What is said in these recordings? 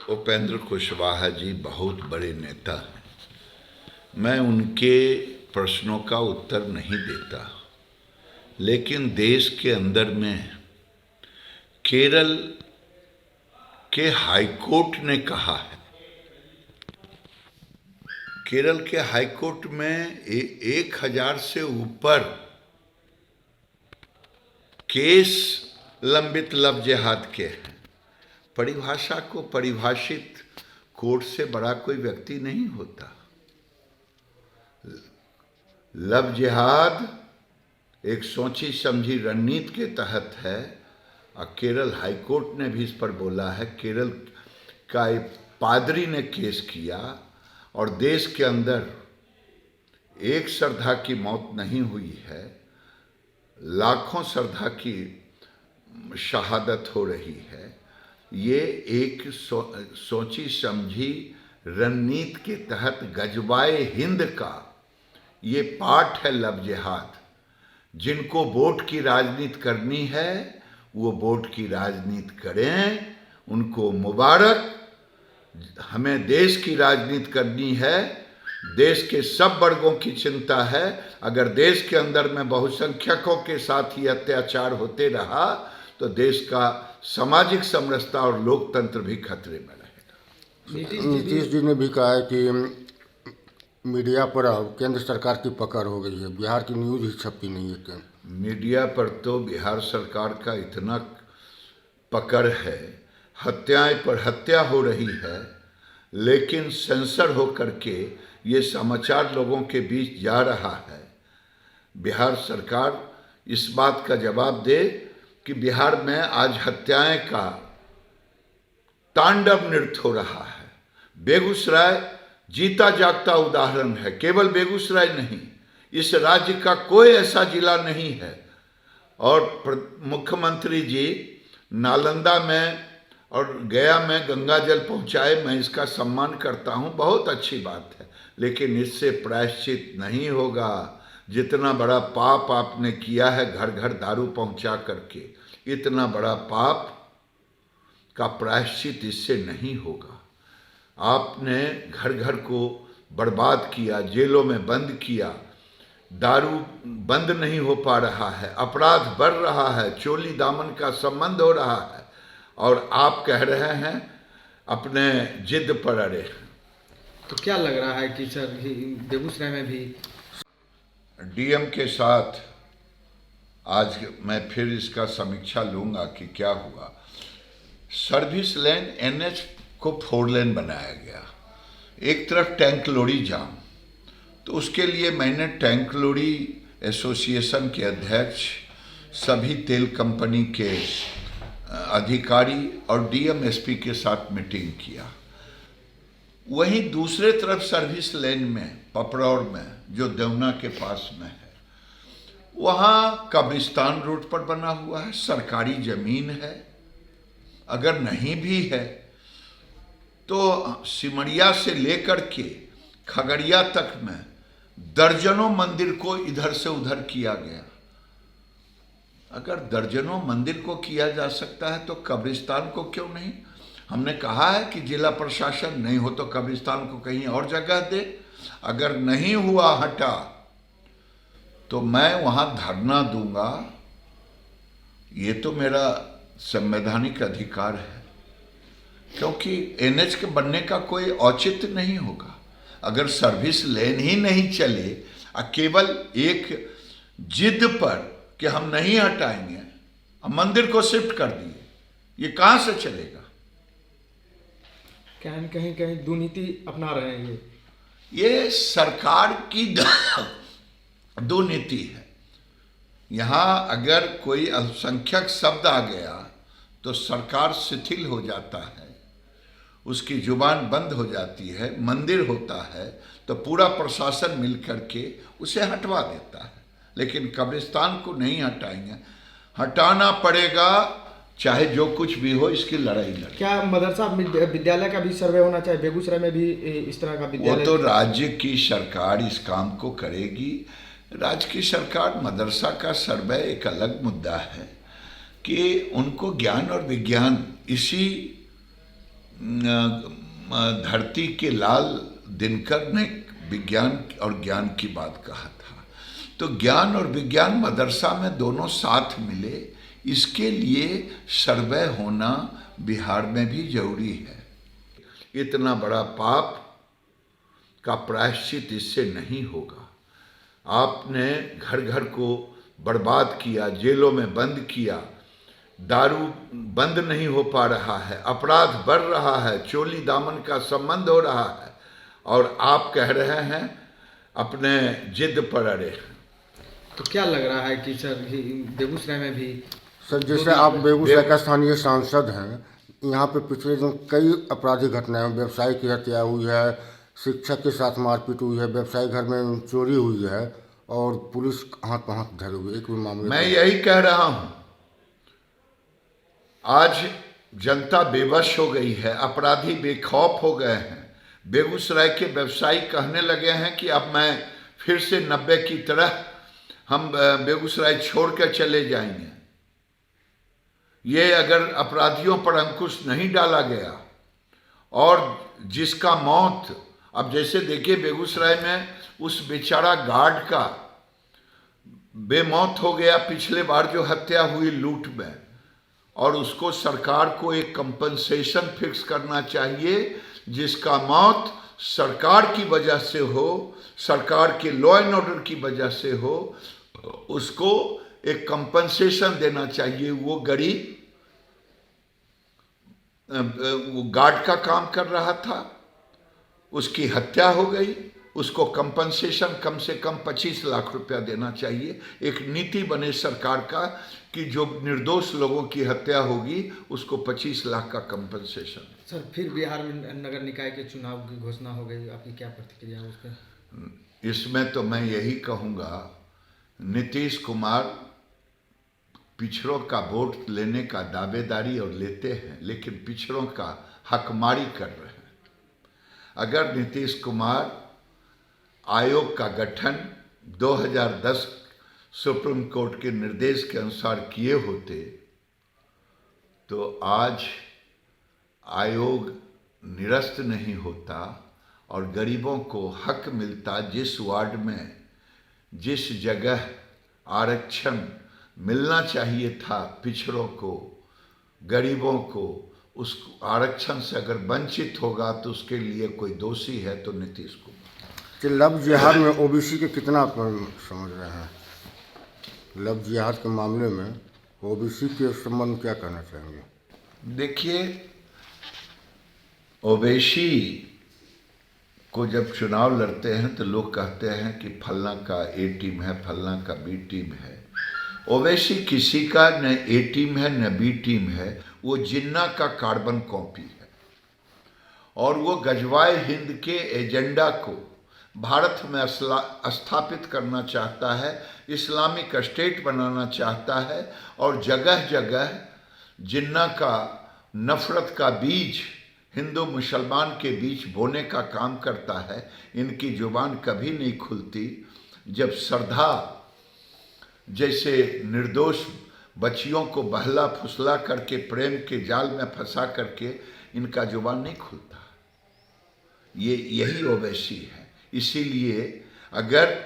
उपेंद्र कुशवाहा जी बहुत बड़े नेता हैं। मैं उनके प्रश्नों का उत्तर नहीं देता, लेकिन देश के अंदर में केरल के हाईकोर्ट ने कहा है, केरल के हाईकोर्ट में 1000 से ऊपर केस लंबित लव जिहाद के हैं। परिभाषा को परिभाषित कोर्ट से बड़ा कोई व्यक्ति नहीं होता। लव जिहाद एक सोची समझी रणनीति के तहत है और केरल हाईकोर्ट ने भी इस पर बोला है। केरल का एक पादरी ने केस किया और देश के अंदर एक श्रद्धा की मौत नहीं हुई है, लाखों श्रद्धा की शहादत हो रही है। ये एक सोची समझी रणनीति के तहत गजवाए हिंद का ये पाठ है लव जिहाद। जिनको वोट की राजनीति करनी है वो वोट की राजनीति करें, उनको मुबारक। हमें देश की राजनीति करनी है, देश के सब वर्गों की चिंता है। अगर देश के अंदर में बहुसंख्यकों के साथ ही अत्याचार होते रहा तो देश का सामाजिक समरसता और लोकतंत्र भी खतरे में रहेगा। नीतीश जी ने भी कहा है कि मीडिया पर अब केंद्र सरकार की पकड़ हो गई है, बिहार की न्यूज़ ही छपती नहीं है। मीडिया पर तो बिहार सरकार का इतना पकड़ है, हत्याएं पर हत्या हो रही है, लेकिन सेंसर होकर के ये समाचार लोगों के बीच जा रहा है। बिहार सरकार इस बात का जवाब दे कि बिहार में आज हत्याएं का तांडव नृत्य हो रहा है। बेगूसराय जीता जागता उदाहरण है। केवल बेगूसराय नहीं, इस राज्य का कोई ऐसा जिला नहीं है। और मुख्यमंत्री जी नालंदा में और गया में गंगा जल पहुंचाए, मैं इसका सम्मान करता हूं, बहुत अच्छी बात है, लेकिन इससे प्रायश्चित नहीं होगा। जितना बड़ा पाप आपने किया है घर घर दारू पहुंचा करके, इतना बड़ा पाप का प्रायश्चित इससे नहीं होगा। आपने घर घर को बर्बाद किया, जेलों में बंद किया, दारू बंद नहीं हो पा रहा है, अपराध बढ़ रहा है, चोली दामन का संबंध हो रहा है, और आप कह रहे हैं अपने जिद पर अड़े। तो क्या लग रहा है कि सर बेगूसराय में भी डीएम के साथ आज मैं फिर इसका समीक्षा लूंगा कि क्या हुआ। सर्विस लेन एनएच को 4 लेन बनाया गया, एक तरफ टैंक लोड़ी जाम, तो उसके लिए मैंने टैंक लोड़ी एसोसिएशन के अध्यक्ष, सभी तेल कंपनी के अधिकारी और डीएम एसपी के साथ मीटिंग किया। वहीं दूसरे तरफ सर्विस लेन में पपरौर में जो देवना के पास में है, वहाँ कब्रिस्तान रोड पर बना हुआ है, सरकारी जमीन है। अगर नहीं भी है तो सिमरिया से लेकर के खगड़िया तक में दर्जनों मंदिर को इधर से उधर किया गया। अगर दर्जनों मंदिर को किया जा सकता है तो कब्रिस्तान को क्यों नहीं? हमने कहा है कि जिला प्रशासन नहीं हो तो कब्रिस्तान को कहीं और जगह दे। अगर नहीं हुआ हटा तो मैं वहां धरना दूंगा। ये तो मेरा संवैधानिक अधिकार है, क्योंकि एनएच के बनने का कोई औचित्य नहीं होगा अगर सर्विस लेन ही नहीं चले और केवल एक जिद पर कि हम नहीं हटाएंगे, अब मंदिर को शिफ्ट कर दिए, ये कहां से चलेगा? कहीं कहीं दुर्नीति अपना रहे हैं। ये सरकार की दुर्नीति है। यहाँ अगर कोई अल्पसंख्यक शब्द आ गया तो सरकार शिथिल हो जाता है, उसकी जुबान बंद हो जाती है। मंदिर होता है तो पूरा प्रशासन मिलकर के उसे हटवा देता है, लेकिन कब्रिस्तान को नहीं हटाएंगे। हटाना पड़ेगा, चाहे जो कुछ भी हो, इसकी लड़ाई लड़े। क्या मदरसा विद्यालय का भी सर्वे होना चाहिए? बेगूसराय में भी इस तरह का विद्यालय? वो तो राज्य की सरकार इस काम को करेगी। राज्य की सरकार, मदरसा का सर्वे एक अलग मुद्दा है कि उनको ज्ञान और विज्ञान इसी धरती के लाल दिनकर ने विज्ञान और ज्ञान की बात कहा था। तो ज्ञान और विज्ञान मदरसा में दोनों साथ मिले, इसके लिए सर्वे होना बिहार में भी जरूरी है। इतना बड़ा पाप का प्रायश्चित इससे नहीं होगा। आपने घर घर को बर्बाद किया, जेलों में बंद किया, दारू बंद नहीं हो पा रहा है, अपराध बढ़ रहा है, चोली दामन का संबंध हो रहा है, और आप कह रहे हैं अपने जिद पर अड़े। तो क्या लग रहा है कि सर बेगूसराय में भी सर जैसे आप बेगूसराय का स्थानीय सांसद हैं, यहाँ पे पिछले दिन कई आपराधिक घटनाएं, व्यवसायी की हत्या हुई है, शिक्षक के साथ मारपीट हुई है, व्यवसायी घर में चोरी हुई है और पुलिस हाथ पर हाथ धरे हुए, एक भी मामले मैं यही कह रहा हूं, आज जनता बेबस हो गई है, अपराधी बेखौफ हो गए हैं। बेगूसराय के व्यवसायी कहने लगे हैं कि अब मैं फिर से 90 की तरह हम बेगूसराय छोड़ कर चले जाएंगे। ये अगर अपराधियों पर अंकुश नहीं डाला गया, और जिसका मौत, अब जैसे देखिए बेगूसराय में उस बेचारा गार्ड का बेमौत हो गया पिछले बार जो हत्या हुई लूट में, और उसको सरकार को एक कंपनसेशन फिक्स करना चाहिए, जिसका मौत सरकार की वजह से हो, सरकार के लॉ एंड ऑर्डर की वजह से हो, उसको एक कंपनसेशन देना चाहिए। वो गरीब वो गार्ड का काम कर रहा था, उसकी हत्या हो गई, उसको कंपनसेशन कम से कम 25 लाख रुपया देना चाहिए। एक नीति बने सरकार का कि जो निर्दोष लोगों की हत्या होगी उसको 25 लाख का कंपनसेशन। सर फिर बिहार में नगर निकाय के चुनाव की घोषणा हो गई, आपकी क्या प्रतिक्रिया है उस पर? इसमें तो मैं यही कहूँगा, नीतीश कुमार पिछड़ों का वोट लेने का दावेदारी और लेते हैं, लेकिन पिछड़ों का हकमारी कर रहे हैं। अगर नीतीश कुमार आयोग का गठन 2010 सुप्रीम कोर्ट के निर्देश के अनुसार किए होते तो आज आयोग निरस्त नहीं होता और गरीबों को हक मिलता। जिस वार्ड में जिस जगह आरक्षण मिलना चाहिए था पिछड़ों को, गरीबों को, उस आरक्षण से अगर वंचित होगा तो उसके लिए कोई दोषी है तो नीतीश कुमार। कि लव जिहाद में ओबीसी के कितना आप समझ रहे हैं? लव जिहाद के मामले में ओबीसी के संबंध में क्या कहना चाहेंगे? देखिए, ओवैसी को जब चुनाव लड़ते हैं तो लोग कहते हैं कि फलना का ए टीम है, फलना का बी टीम है। ओवैसी किसी का न ए टीम है न बी टीम है, वो जिन्ना का कार्बन कॉपी है, और वो गजवाए हिंद के एजेंडा को भारत में स्थापित करना चाहता है, इस्लामिक स्टेट बनाना चाहता है, और जगह जगह जिन्ना का नफरत का बीज हिंदू मुसलमान के बीच बोने का काम करता है। इनकी जुबान कभी नहीं खुलती। जब श्रद्धा जैसे निर्दोष बच्चियों को बहला फुसला करके प्रेम के जाल में फंसा करके इनका जुबान नहीं खुलता। यही ओवैसी है। इसीलिए अगर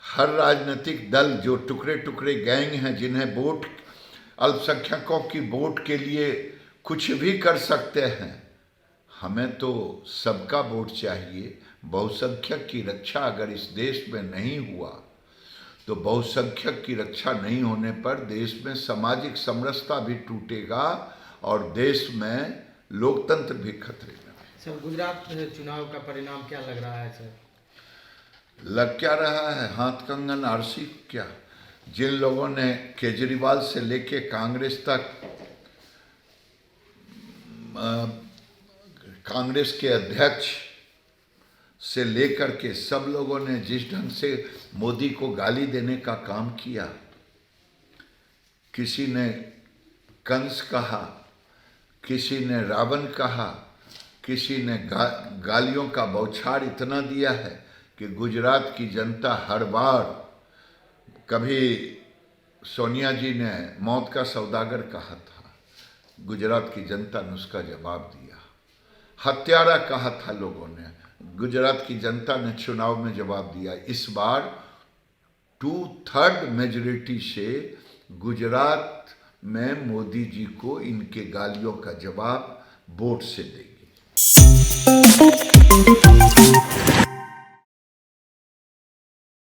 हर राजनीतिक दल जो टुकड़े टुकड़े गैंग हैं, जिन्हें वोट, अल्पसंख्यकों की वोट के लिए कुछ भी कर सकते हैं, हमें तो सबका वोट चाहिए। बहुसंख्यक की रक्षा अगर इस देश में नहीं हुआ तो बहुसंख्यक की रक्षा नहीं होने पर देश में सामाजिक समरसता भी टूटेगा और देश में लोकतंत्र भी खतरे में। सर गुजरात चुनाव का परिणाम क्या लग रहा है सर? लग क्या रहा है? हाथ कंगन आरसी क्या। जिन लोगों ने केजरीवाल से लेके कांग्रेस तक, कांग्रेस के अध्यक्ष से लेकर के सब लोगों ने जिस ढंग से मोदी को गाली देने का काम किया, किसी ने कंस कहा, किसी ने रावण कहा, किसी ने गालियों का बौछार इतना दिया है कि गुजरात की जनता हर बार, कभी सोनिया जी ने मौत का सौदागर कहा था, गुजरात की जनता ने उसका जवाब दिया। हत्यारा कहा था लोगों ने, गुजरात की जनता ने चुनाव में जवाब दिया। इस बार 2/3 मेजॉरिटी से गुजरात में मोदी जी को इनके गालियों का जवाब वोट से देगी।